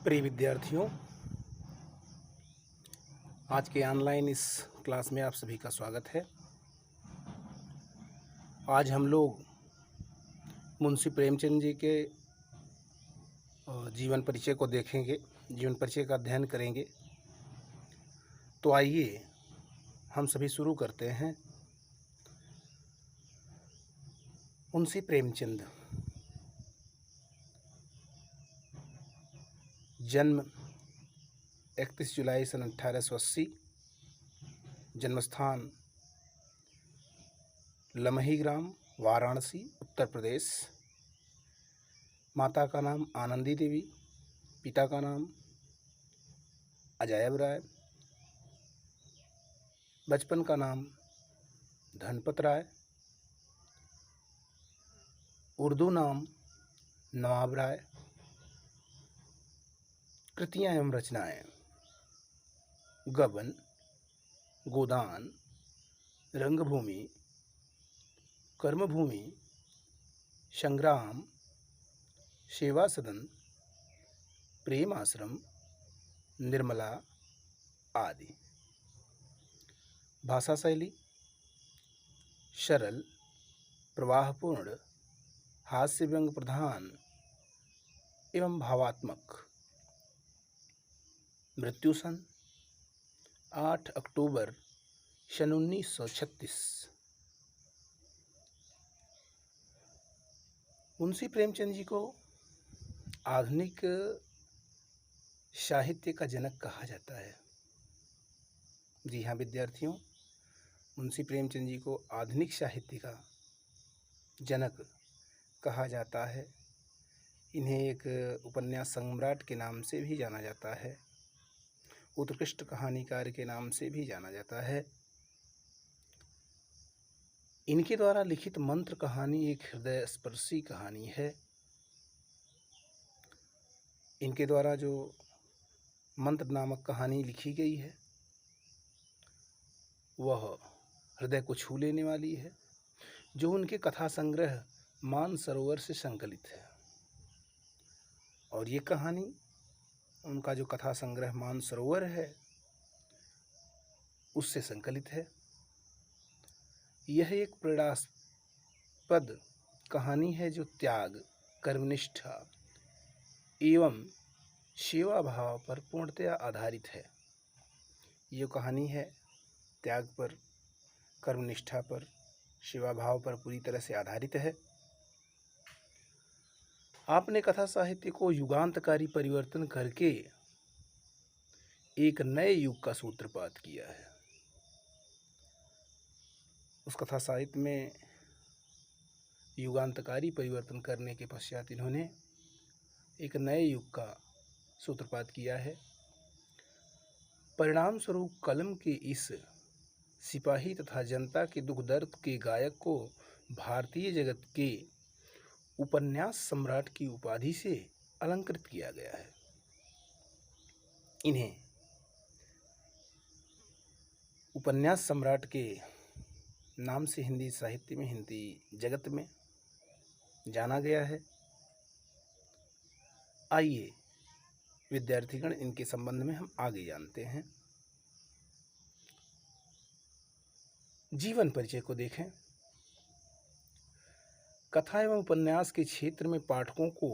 प्रिय विद्यार्थियों, आज के ऑनलाइन इस क्लास में आप सभी का स्वागत है। आज हम लोग मुंशी प्रेमचंद जी के जीवन परिचय को देखेंगे, जीवन परिचय का अध्ययन करेंगे। तो आइए हम सभी शुरू करते हैं। मुंशी प्रेमचंद जन्म 31 जुलाई सन 1880, जन्मस्थान लमही ग्राम, वाराणसी, उत्तर प्रदेश। माता का नाम आनंदी देवी, पिता का नाम अजायब राय, बचपन का नाम धनपत राय, उर्दू नाम नवाब राय। कृतियाँ एवं रचनाएं: गबन, गोदान, रंगभूमि, कर्मभूमि, संग्राम, सेवा सदन, प्रेम आश्रम, निर्मला आदि। भाषा शैली: सरल, प्रवाहपूर्ण, हास्य व्यंग प्रधान एवं भावात्मक। मृत्यु सन 8 अक्टूबर सन 1936। मुंशी प्रेमचंद जी को आधुनिक साहित्य का जनक कहा जाता है। जी हाँ विद्यार्थियों, मुंशी प्रेमचंद जी को आधुनिक साहित्य का जनक कहा जाता है। इन्हें एक उपन्यास सम्राट के नाम से भी जाना जाता है, उत्कृष्ट कहानीकार के नाम से भी जाना जाता है। इनके द्वारा लिखित मंत्र कहानी एक हृदय स्पर्शी कहानी है। इनके द्वारा जो मंत्र नामक कहानी लिखी गई है वह हृदय को छू लेने वाली है, जो उनके कथा संग्रह मानसरोवर से संकलित है। और ये कहानी, उनका जो कथा संग्रह मानसरोवर है, उससे संकलित है। यह एक प्रेरणास्पद कहानी है जो त्याग, कर्मनिष्ठा एवं सेवा भाव पर पूर्णतया आधारित है। ये कहानी है त्याग पर, कर्मनिष्ठा पर, सेवा भाव पर पूरी तरह से आधारित है। आपने कथा साहित्य को युगांतकारी परिवर्तन करके एक नए युग का सूत्रपात किया है। उस कथा साहित्य में युगांतकारी परिवर्तन करने के पश्चात इन्होंने एक नए युग का सूत्रपात किया है। परिणाम स्वरूप कलम के इस सिपाही तथा जनता के दुख दर्द के गायक को भारतीय जगत के उपन्यास सम्राट की उपाधि से अलंकृत किया गया है। इन्हें उपन्यास सम्राट के नाम से हिंदी साहित्य में, हिंदी जगत में जाना गया है। आइए विद्यार्थीगण, इनके संबंध में हम आगे जानते हैं। जीवन परिचय को देखें। कथा एवं उपन्यास के क्षेत्र में पाठकों को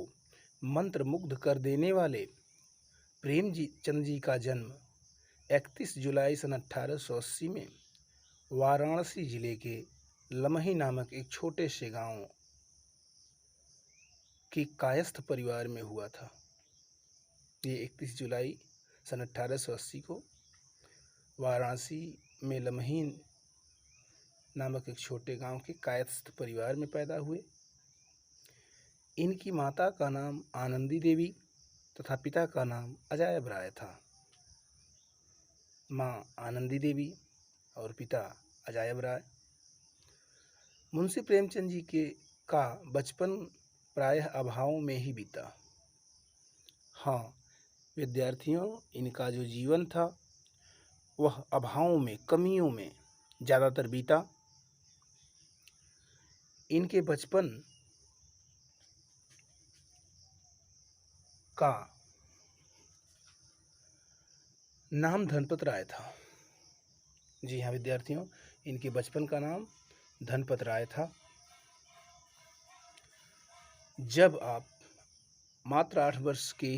मंत्रमुग्ध कर देने वाले प्रेमचंद जी का जन्म 31 जुलाई सन 1880 में वाराणसी जिले के लमही नामक एक छोटे से गांव के कायस्थ परिवार में हुआ था। ये 31 जुलाई सन 1880 को वाराणसी में लमही नामक एक छोटे गांव के कायस्थ परिवार में पैदा हुए। इनकी माता का नाम आनंदी देवी तथा पिता का नाम अजायब राय था। माँ आनंदी देवी और पिता अजायब राय। मुंशी प्रेमचंद जी का बचपन प्रायः अभाव में ही बीता। हाँ विद्यार्थियों, इनका जो जीवन था वह अभावों में, कमियों में ज़्यादातर बीता। इनके बचपन का नाम धनपत राय था। जी हाँ विद्यार्थियों, इनके बचपन का नाम धनपत राय था। जब आप मात्र 8 वर्ष के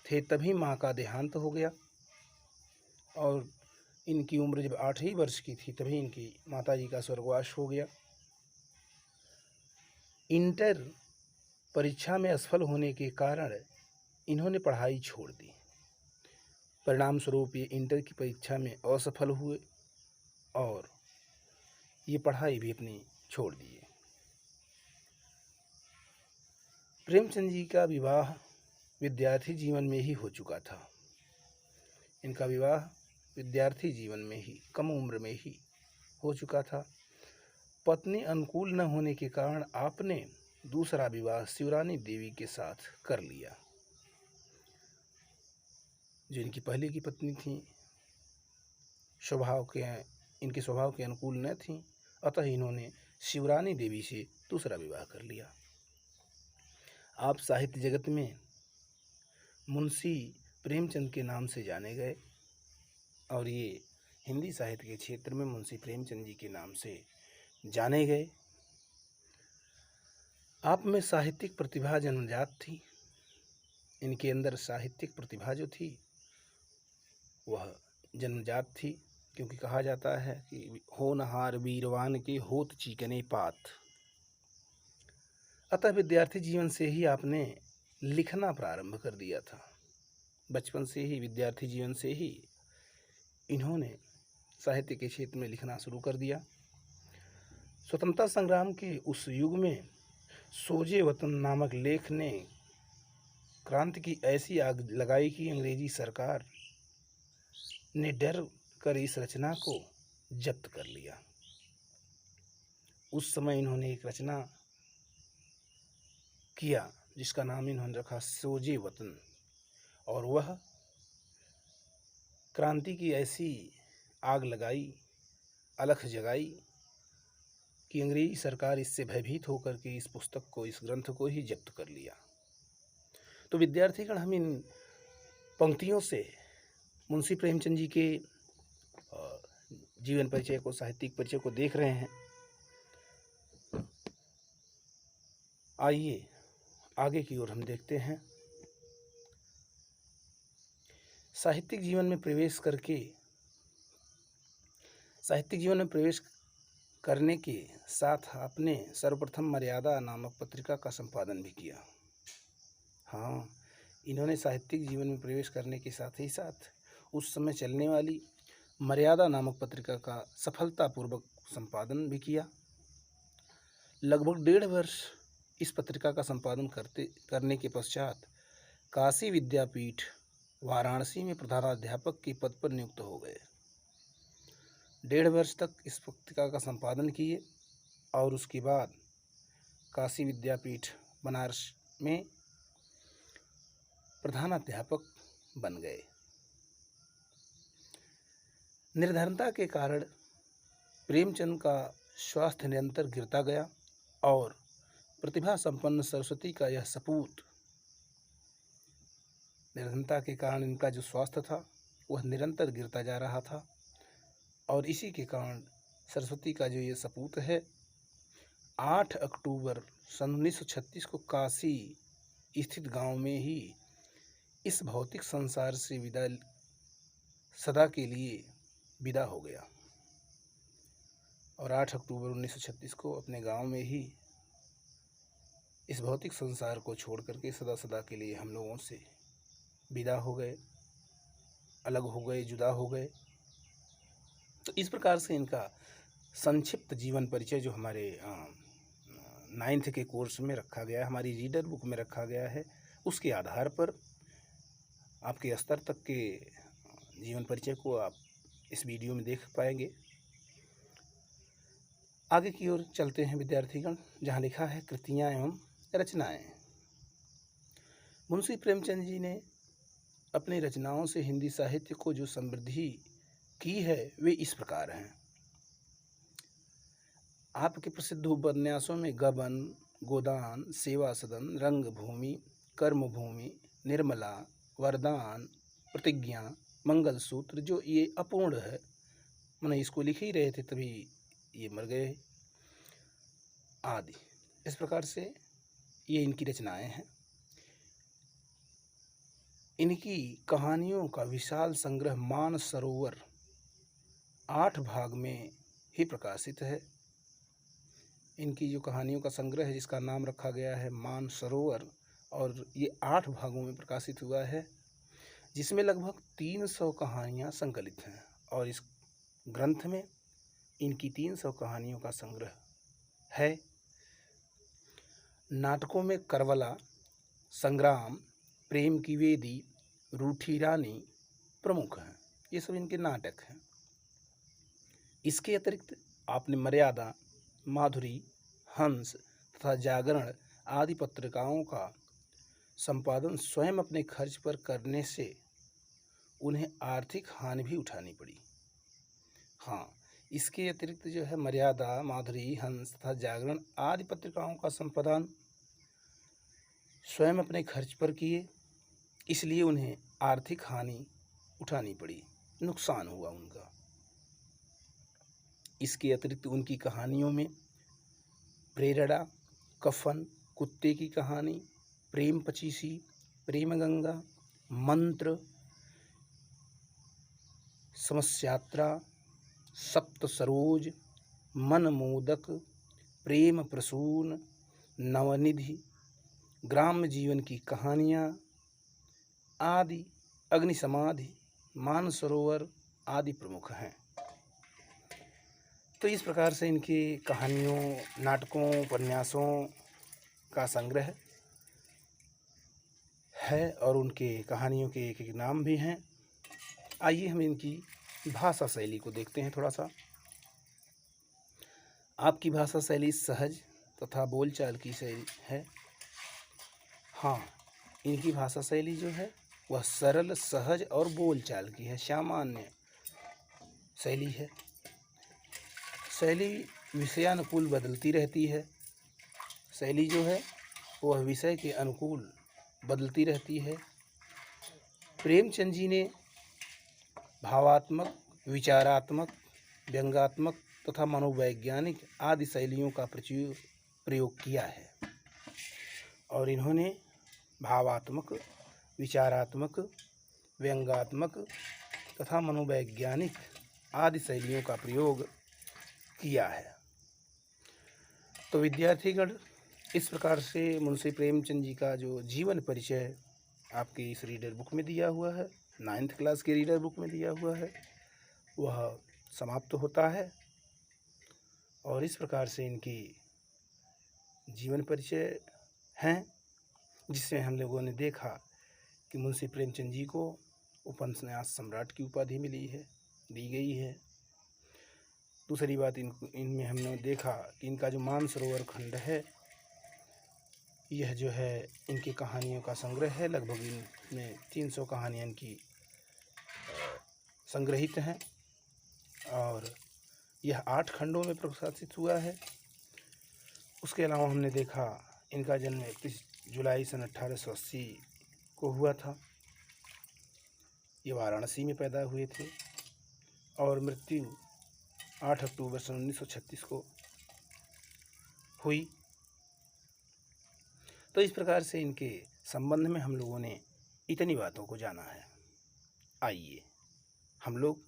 थे तभी माँ का देहांत हो गया और इनकी उम्र जब 8 ही वर्ष की थी तभी इनकी माताजी का स्वर्गवास हो गया। इंटर परीक्षा में असफल होने के कारण इन्होंने पढ़ाई छोड़ दी। परिणाम स्वरूप ये इंटर की परीक्षा में असफल हुए और ये पढ़ाई भी अपनी छोड़ दिए। प्रेमचंद जी का विवाह विद्यार्थी जीवन में ही हो चुका था। इनका विवाह विद्यार्थी जीवन में ही कम उम्र में ही हो चुका था। पत्नी अनुकूल न होने के कारण आपने दूसरा विवाह शिवरानी देवी के साथ कर लिया। जो इनकी पहले की पत्नी थी इनके स्वभाव के अनुकूल न थीं, अतः इन्होंने शिवरानी देवी से दूसरा विवाह कर लिया। आप साहित्य जगत में मुंशी प्रेमचंद के नाम से जाने गए और ये हिंदी साहित्य के क्षेत्र में मुंशी प्रेमचंद जी के नाम से जाने गए। आप में साहित्यिक प्रतिभा जन्मजात थी। इनके अंदर साहित्यिक प्रतिभा जो थी वह जन्मजात थी, क्योंकि कहा जाता है कि होनहार वीरवान के होत चीकने पात। अतः विद्यार्थी जीवन से ही आपने लिखना प्रारंभ कर दिया था। बचपन से ही, विद्यार्थी जीवन से ही इन्होंने साहित्य के क्षेत्र में लिखना शुरू कर दिया। स्वतंत्रता संग्राम के उस युग में सोजे वतन नामक लेख ने क्रांति की ऐसी आग लगाई कि अंग्रेजी सरकार ने डर कर इस रचना को जब्त कर लिया। उस समय इन्होंने एक रचना किया जिसका नाम इन्होंने रखा सोजे वतन, और वह क्रांति की ऐसी आग लगाई, अलख जगाई कि अंग्रेजी सरकार इससे भयभीत होकर के इस पुस्तक को, इस ग्रंथ को ही जब्त कर लिया। तो विद्यार्थीगण, हम इन पंक्तियों से मुंशी प्रेमचंद जी के जीवन परिचय को, साहित्यिक परिचय को देख रहे हैं। आइए आगे की ओर हम देखते हैं। साहित्यिक जीवन में प्रवेश करने के साथ आपने सर्वप्रथम मर्यादा नामक पत्रिका का संपादन भी किया। हाँ, इन्होंने साहित्यिक जीवन में प्रवेश करने के साथ ही साथ उस समय चलने वाली मर्यादा नामक पत्रिका का सफलतापूर्वक संपादन भी किया। लगभग 1.5 वर्ष इस पत्रिका का संपादन करने के पश्चात काशी विद्यापीठ वाराणसी में प्रधानाध्यापक के पद पर नियुक्त हो गए। 1.5 वर्ष तक इस पत्रिका का संपादन किए और उसके बाद काशी विद्यापीठ बनारस में प्रधानाध्यापक बन गए। निर्धनता के कारण प्रेमचंद का स्वास्थ्य निरंतर गिरता गया और प्रतिभा संपन्न सरस्वती का यह सपूत, निर्धनता के कारण इनका जो स्वास्थ्य था वह निरंतर गिरता जा रहा था और इसी के कारण सरस्वती का जो ये सपूत है 8 अक्टूबर सन 1936 को काशी स्थित गांव में ही इस भौतिक संसार से सदा के लिए विदा हो गया। और 8 अक्टूबर 1936 को अपने गांव में ही इस भौतिक संसार को छोड़ करके सदा सदा के लिए हम लोगों से विदा हो गए, अलग हो गए, जुदा हो गए। तो इस प्रकार से इनका संक्षिप्त जीवन परिचय जो हमारे 9th के कोर्स में रखा गया है, हमारी रीडर बुक में रखा गया है, उसके आधार पर आपके स्तर तक के जीवन परिचय को आप इस वीडियो में देख पाएंगे। आगे की ओर चलते हैं विद्यार्थीगण, जहाँ लिखा है कृतियाँ एवं रचनाएं। मुंशी प्रेमचंद जी ने अपनी रचनाओं से हिंदी साहित्य को जो समृद्धि की है वे इस प्रकार हैं। आपके प्रसिद्ध उपन्यासों में गबन, गोदान, सेवा सदन, रंगभूमि, कर्मभूमि, निर्मला, वरदान, प्रतिज्ञा, मंगलसूत्र, जो ये अपूर्ण है, मैंने इसको लिख ही रहे थे तभी ये मर गए आदि। इस प्रकार से ये इनकी रचनाएं हैं। इनकी कहानियों का विशाल संग्रह मानसरोवर 8 भाग में ही प्रकाशित है। इनकी जो कहानियों का संग्रह है, जिसका नाम रखा गया है मानसरोवर, और ये 8 भागों में प्रकाशित हुआ है, जिसमें लगभग 300 कहानियाँ संकलित हैं। और इस ग्रंथ में इनकी 300 कहानियों का संग्रह है। नाटकों में करबला, संग्राम, प्रेम की वेदी, रूठी रानी प्रमुख हैं। ये सब इनके नाटक हैं। इसके अतिरिक्त आपने मर्यादा, माधुरी, हंस तथा जागरण आदि पत्रिकाओं का संपादन स्वयं अपने खर्च पर करने से उन्हें आर्थिक हानि भी उठानी पड़ी। हाँ, इसके अतिरिक्त जो है मर्यादा, माधुरी, हंस तथा जागरण आदि पत्रिकाओं का संपादन स्वयं अपने खर्च पर किए, इसलिए उन्हें आर्थिक हानि उठानी पड़ी, नुकसान हुआ उनका। इसके अतिरिक्त उनकी कहानियों में प्रेरणा, कफन, कुत्ते की कहानी, प्रेम पचीसी, प्रेम गंगा, मंत्र, समस्यात्रा, सप्त सरोज, मनमोदक, प्रेम प्रसून, नवनिधि, ग्राम्य जीवन की कहानियाँ आदि, अग्नि समाधि, मानसरोवर आदि प्रमुख हैं। तो इस प्रकार से इनकी कहानियों, नाटकों, उपन्यासों का संग्रह है और उनके कहानियों के एक एक नाम भी हैं। आइए हम इनकी भाषा शैली को देखते हैं थोड़ा सा। आपकी भाषा शैली सहज तथा बोलचाल की शैली है। हाँ, इनकी भाषा शैली जो है वह सरल, सहज और बोलचाल की है, सामान्य शैली है। शैली विषयानुकूल बदलती रहती है। शैली जो है वह विषय के अनुकूल बदलती रहती है। प्रेमचंद जी ने भावात्मक, विचारात्मक, व्यंग्यात्मक तथा मनोवैज्ञानिक आदि शैलियों का प्रयोग किया है। और इन्होंने भावात्मक, विचारात्मक, व्यंग्यात्मक तथा मनोवैज्ञानिक आदि शैलियों का प्रयोग किया है। तो विद्यार्थीगण, इस प्रकार से मुंशी प्रेमचंद जी का जो जीवन परिचय आपकी इस रीडर बुक में दिया हुआ है, 9th क्लास के रीडर बुक में दिया हुआ है, वह समाप्त होता है। और इस प्रकार से इनकी जीवन परिचय हैं, जिसमें हम लोगों ने देखा कि मुंशी प्रेमचंद जी को उपन्यास सम्राट की उपाधि दी गई है। दूसरी बात, इनमें हमने देखा कि इनका जो मानसरोवर खंड है, यह जो है इनकी कहानियों का संग्रह है। लगभग इनमें 300 कहानियाँ इनकी संग्रहित हैं और यह 8 खंडों में प्रकाशित हुआ है। उसके अलावा हमने देखा इनका जन्म 31 जुलाई सन 1880 को हुआ था। ये वाराणसी में पैदा हुए थे और मृत्यु 8 अक्टूबर सन 1936 को हुई। तो इस प्रकार से इनके संबंध में हम लोगों ने इतनी बातों को जाना है। आइए हम लोग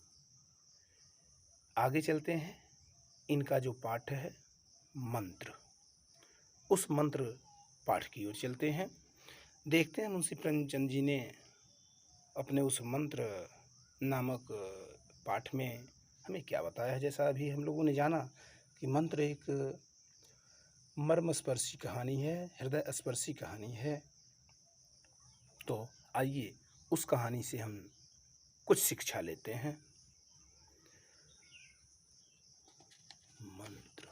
आगे चलते हैं। इनका जो पाठ है मंत्र, उस मंत्र पाठ की ओर चलते हैं। देखते हैं मुंशी प्रेमचंद जी ने अपने उस मंत्र नामक पाठ में हमें क्या बताया है। जैसा अभी हम लोगों ने जाना कि मंत्र एक मर्मस्पर्शी कहानी है, हृदय स्पर्शी कहानी है। तो आइए उस कहानी से हम कुछ शिक्षा लेते हैं। मंत्र।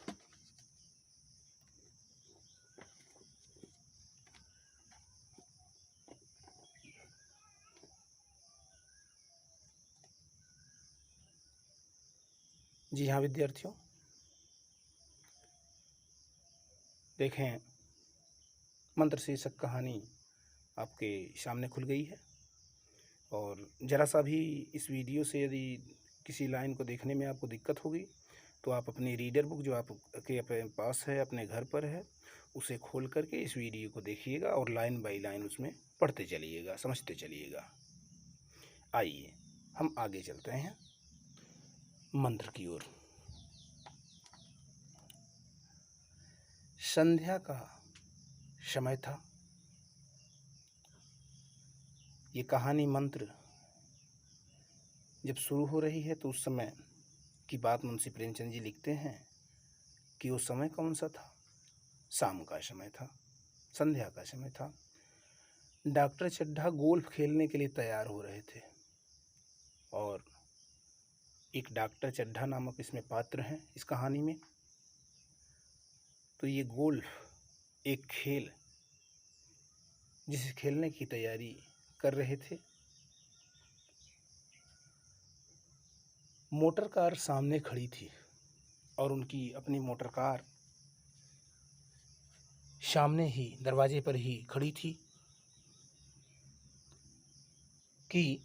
जी हाँ विद्यार्थियों, देखें मंत्र शीर्षक कहानी आपके सामने खुल गई है। और ज़रा सा भी इस वीडियो से यदि किसी लाइन को देखने में आपको दिक्कत होगी तो आप अपनी रीडर बुक जो आपके अपने पास है, अपने घर पर है, उसे खोल करके इस वीडियो को देखिएगा और लाइन बाय लाइन उसमें पढ़ते चलिएगा, समझते चलिएगा। आइए हम आगे चलते हैं मंत्र की ओर। संध्या का समय था। ये कहानी मंत्र जब शुरू हो रही है तो उस समय की बात मुंशी प्रेमचंद जी लिखते हैं कि वो समय कौन सा था। शाम का समय था, संध्या का समय था। डॉक्टर चड्ढा गोल्फ खेलने के लिए तैयार हो रहे थे और एक डॉक्टर चड्ढा नामक इसमें पात्र हैं इस कहानी में। तो ये गोल्फ एक खेल जिसे खेलने की तैयारी कर रहे थे। मोटर कार सामने खड़ी थी और उनकी अपनी मोटर कार सामने ही दरवाजे पर ही खड़ी थी कि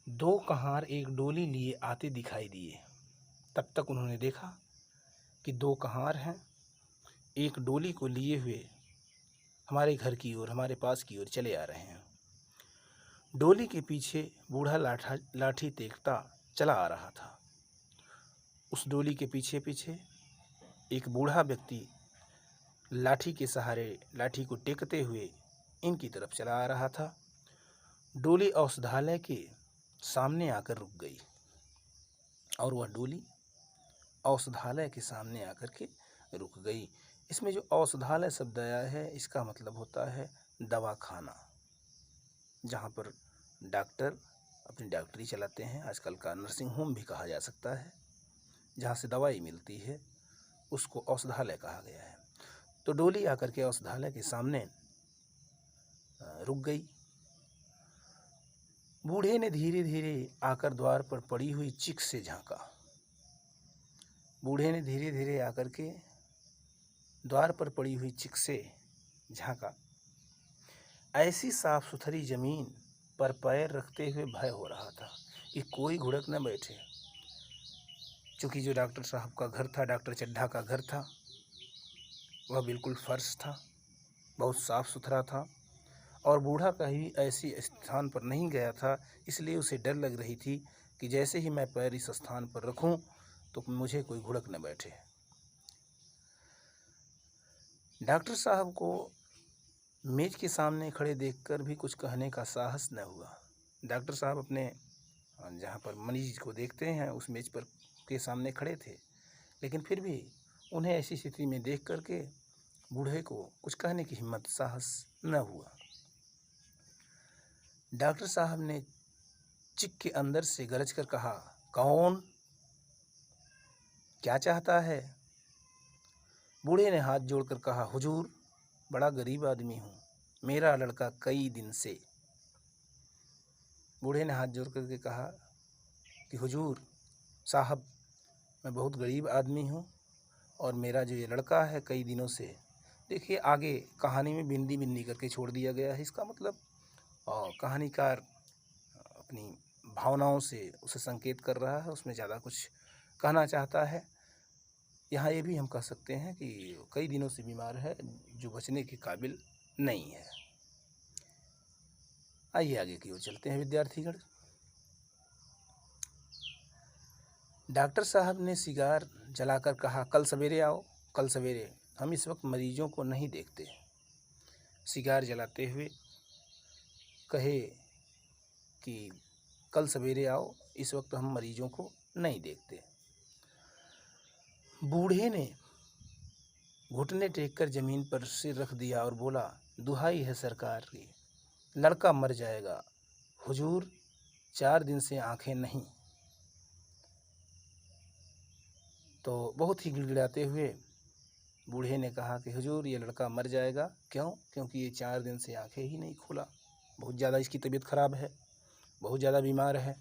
दो कहार एक डोली लिए आते दिखाई दिए। तब तक उन्होंने देखा कि दो कहार हैं, एक डोली को लिए हुए हमारे घर की ओर, हमारे पास की ओर चले आ रहे हैं। डोली के पीछे बूढ़ा लाठी टेकता चला आ रहा था। उस डोली के पीछे पीछे एक बूढ़ा व्यक्ति लाठी के सहारे लाठी को टेकते हुए इनकी तरफ चला आ रहा था। डोली औषधालय के सामने आकर रुक गई और वह डोली औषधालय के सामने आकर के रुक गई। इसमें जो औषधालय शब्द आया है इसका मतलब होता है दवाखाना, जहाँ पर डॉक्टर अपनी डॉक्टरी चलाते हैं। आजकल का नर्सिंग होम भी कहा जा सकता है, जहाँ से दवाई मिलती है, उसको औषधालय कहा गया है। तो डोली आकर के औषधालय के सामने रुक गई। बूढ़े ने धीरे धीरे आकर द्वार पर पड़ी हुई चिक से झांका। बूढ़े ने धीरे धीरे आकर के द्वार पर पड़ी हुई चिक से झांका। ऐसी साफ सुथरी जमीन पर पैर रखते हुए भय हो रहा था कि कोई घुड़क न बैठे। चूँकि जो डॉक्टर साहब का घर था, डॉक्टर चड्ढा का घर था, वह बिल्कुल फर्श था, बहुत साफ सुथरा था और बूढ़ा कहीं ऐसी स्थान पर नहीं गया था, इसलिए उसे डर लग रही थी कि जैसे ही मैं पैर इस स्थान पर रखूं तो मुझे कोई घुड़क न बैठे। डॉक्टर साहब को मेज के सामने खड़े देखकर भी कुछ कहने का साहस न हुआ। डॉक्टर साहब अपने जहाँ पर मरीज को देखते हैं उस मेज पर के सामने खड़े थे, लेकिन फिर भी उन्हें ऐसी स्थिति में देख करके बूढ़े को कुछ कहने की हिम्मत, साहस न हुआ। डॉक्टर साहब ने चिक के अंदर से गरज कर कहा, कौन, क्या चाहता है? बूढ़े ने हाथ जोड़कर कहा, हुजूर, बड़ा गरीब आदमी हूँ, मेरा लड़का कई दिन से। बूढ़े ने हाथ जोड़ करके कहा कि हुजूर साहब, मैं बहुत गरीब आदमी हूँ और मेरा जो ये लड़का है कई दिनों से। देखिए आगे कहानी में बिंदी बिंदी करके छोड़ दिया गया है। इसका मतलब कहानीकार अपनी भावनाओं से उसे संकेत कर रहा है, उसमें ज़्यादा कुछ कहना चाहता है। यहाँ ये भी हम कह सकते हैं कि कई दिनों से बीमार है, जो बचने के काबिल नहीं है। आइए आगे की ओर चलते हैं विद्यार्थीगण। डॉक्टर साहब ने सिगार जलाकर कहा, कल सवेरे आओ, कल सवेरे, हम इस वक्त मरीजों को नहीं देखते। सिगार जलाते हुए कहे कि कल सवेरे आओ, इस वक्त हम मरीजों को नहीं देखते। बूढ़े ने घुटने टेककर जमीन पर सिर रख दिया और बोला, दुहाई है सरकार की, लड़का मर जाएगा हुजूर, 4 दिन से आंखें नहीं। तो बहुत ही गिड़गिड़ाते हुए बूढ़े ने कहा कि हुजूर, ये लड़का मर जाएगा। क्यों? क्योंकि ये 4 दिन से आंखें ही नहीं खोला, बहुत ज़्यादा इसकी तबीयत खराब है, बहुत ज़्यादा बीमार है।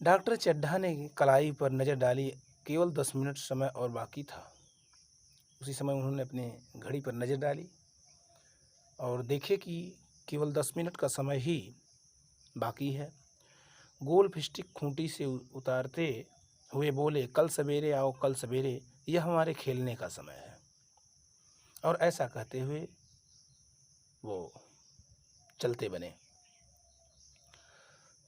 डॉक्टर चड्ढा ने कलाई पर नज़र डाली, केवल 10 मिनट समय और बाकी था। उसी समय उन्होंने अपने घड़ी पर नज़र डाली और देखे कि केवल 10 मिनट का समय ही बाकी है। गोल्फ स्टिक खूंटी से उतारते हुए बोले, कल सवेरे आओ, कल सवेरे, यह हमारे खेलने का समय है। और ऐसा कहते हुए वो चलते बने।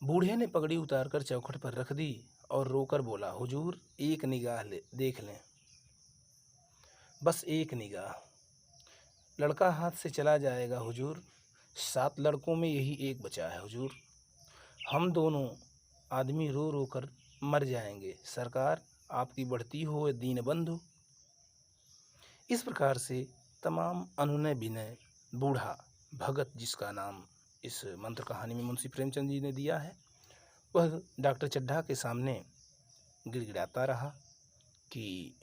बूढ़े ने पगड़ी उतारकर चौखट पर रख दी और रोकर बोला, हुजूर एक निगाह देख लें, बस एक निगाह। लड़का हाथ से चला जाएगा हुजूर, 7 लड़कों में यही एक बचा है हुजूर। हम दोनों आदमी रो रो कर मर जाएंगे, सरकार आपकी बढ़ती हो दीन बंधु। इस प्रकार से तमाम अनुनय विनय बूढ़ा भगत, जिसका नाम इस मंत्र कहानी में मुंशी प्रेमचंद जी ने दिया है, वह डॉक्टर चड्ढा के सामने गिड़गिड़ाता रहा कि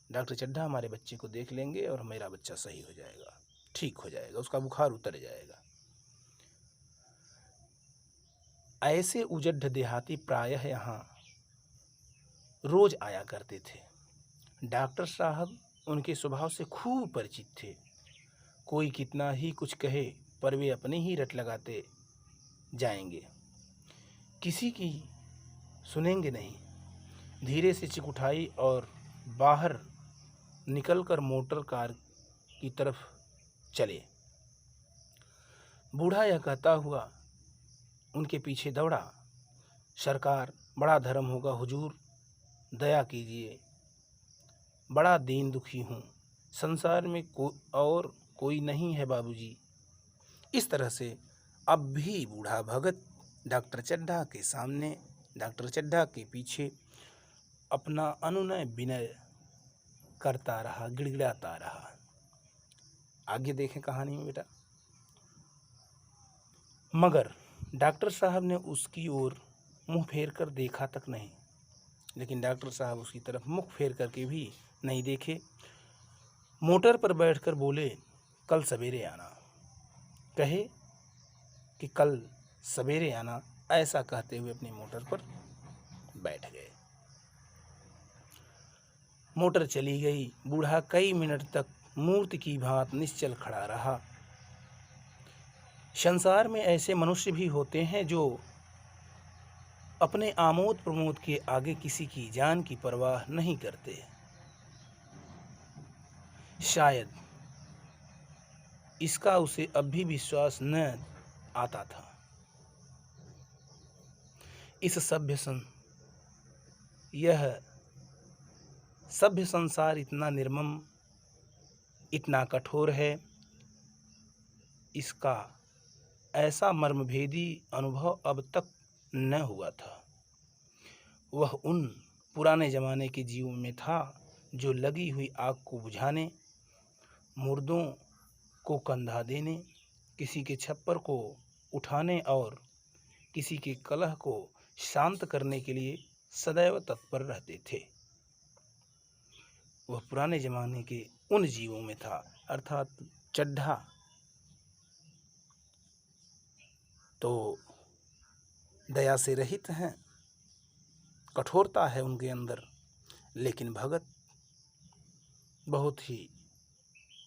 डॉक्टर चड्ढा हमारे बच्चे को देख लेंगे और मेरा बच्चा सही हो जाएगा, ठीक हो जाएगा, उसका बुखार उतर जाएगा। ऐसे उजड्ढ देहाती प्रायः यहाँ रोज आया करते थे। डॉक्टर साहब उनके स्वभाव से खूब परिचित थे। कोई कितना ही कुछ कहे पर वे अपने ही रट लगाते जाएंगे, किसी की सुनेंगे नहीं। धीरे से चिक उठाई और बाहर निकलकर मोटर कार की तरफ चले। बूढ़ा यह कहता हुआ उनके पीछे दौड़ा, सरकार बड़ा धर्म होगा हुजूर, दया कीजिए, बड़ा दीन दुखी हूँ, संसार में और कोई नहीं है बाबूजी। इस तरह से अब भी बूढ़ा भगत डॉक्टर चड्ढा के सामने, डॉक्टर चड्ढा के पीछे अपना अनुनय विनय करता रहा, गिड़गिड़ाता रहा। आगे देखें कहानी में बेटा। मगर डॉक्टर साहब ने उसकी ओर मुंह फेर कर देखा तक नहीं, लेकिन डॉक्टर साहब उसकी तरफ मुख फेर करके भी नहीं देखे। मोटर पर बैठकर बोले, कल सवेरे आना, कहे कि कल सवेरे आना, ऐसा कहते हुए अपनी मोटर पर बैठ गए। मोटर चली गई। बूढ़ा कई मिनट तक मूर्ति की भांति निश्चल खड़ा रहा। संसार में ऐसे मनुष्य भी होते हैं जो अपने आमोद प्रमोद के आगे किसी की जान की परवाह नहीं करते। शायद इसका उसे अब भी विश्वास न आता था। यह सभ्य संसार इतना निर्मम, इतना कठोर है, इसका ऐसा मर्मभेदी अनुभव अब तक न हुआ था। वह उन पुराने जमाने के जीवों में था जो लगी हुई आग को बुझाने, मुर्दों को कंधा देने, किसी के छप्पर को उठाने और किसी के कलह को शांत करने के लिए सदैव तत्पर रहते थे। वह पुराने जमाने के उन जीवों में था, अर्थात चड्ढा तो दया से रहित हैं, कठोरता है उनके अंदर, लेकिन भगत बहुत ही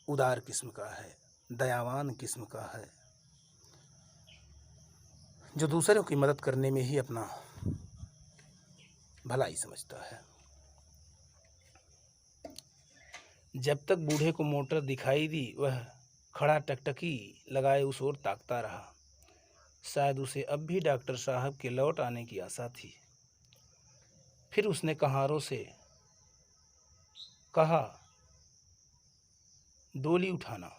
उदार किस्म का है, दयावान किस्म का है, जो दूसरों की मदद करने में ही अपना भलाई समझता है। जब तक बूढ़े को मोटर दिखाई दी, वह खड़ा टकटकी लगाए उस ओर ताकता रहा। शायद उसे अब भी डॉक्टर साहब के लौट आने की आशा थी। फिर उसने कहारों से कहा, डोली उठाना।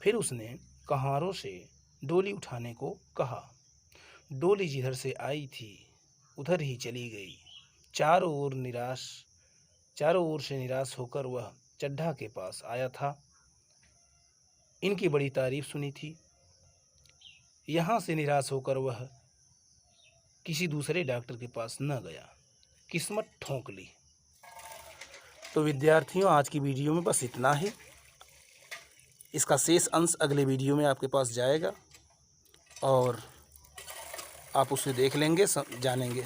फिर उसने कहारों से डोली उठाने को कहा। डोली जिधर से आई थी उधर ही चली गई। चारों ओर से निराश होकर वह चड्ढा के पास आया था। इनकी बड़ी तारीफ सुनी थी। यहाँ से निराश होकर वह किसी दूसरे डॉक्टर के पास न गया, किस्मत ठोंक ली। तो विद्यार्थियों, आज की वीडियो में बस इतना ही। इसका शेष अंश अगले वीडियो में आपके पास जाएगा और आप उसे देख लेंगे, जानेंगे।